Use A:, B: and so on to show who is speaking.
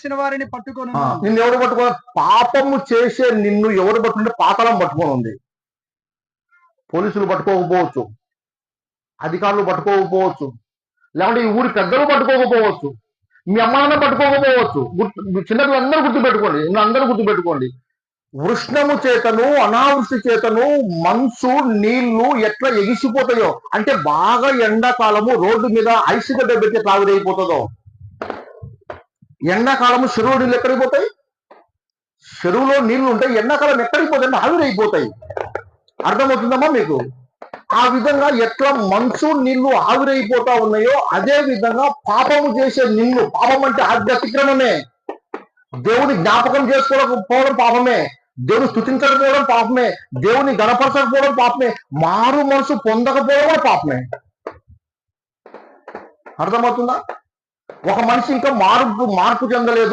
A: చేసిన వారిని పట్టుకొను.
B: నిన్ను ఎవరు పట్టుకో? పాపము చేసే నిన్ను ఎవరు పట్టుకుంటే పాతాళం పట్టుకొని ఉంది. పోలీసులు పట్టుకోకపోవచ్చు, అధికారులు పట్టుకోకపోవచ్చు, లేకుంటే ఈ ఊరి పెద్దలు పట్టుకోకపోవచ్చు, మీ అమ్మ నాన్న పట్టుకోకపోవచ్చు. చిన్నపిల్లలందరూ గుర్తుపెట్టుకోండి, అందరూ గుర్తుపెట్టుకోండి. వృష్ణము చేతను అనావృష్టి చేతను మంచు నీళ్లు ఎట్లా ఎగిసిపోతాయో, అంటే బాగా ఎండాకాలము రోడ్డు మీద ఐస్ గడ్డ పెట్టి తాగురైపోతుందో, ఎండాకాలము చెరువు నీళ్ళు ఎక్కడికి పోతాయి? చెరువులో నీళ్లు ఉంటాయి, ఎండాకాలం ఎక్కడికి పోతాయి? ఆవిరైపోతాయి. అర్థమవుతుందమ్మా మీకు? ఆ విధంగా ఎట్లా మంచు నీళ్లు ఆవిరైపోతా ఉన్నాయో, అదే విధంగా పాపము చేసే నిన్ను, పాపం అంటే ఆధ్యాత్మికమే, దేవుని జ్ఞాపకం చేసుకోకపోవడం పాపమే, దేవుని స్తుతించకపోవడం పాపమే, దేవుని గణపరచకపోవడం పాపమే, మారు మనసు పొందకపోవడం పాపమే. అర్థమవుతుందా? ఒక మనిషి ఇంకా మార్పు చెందలేదు.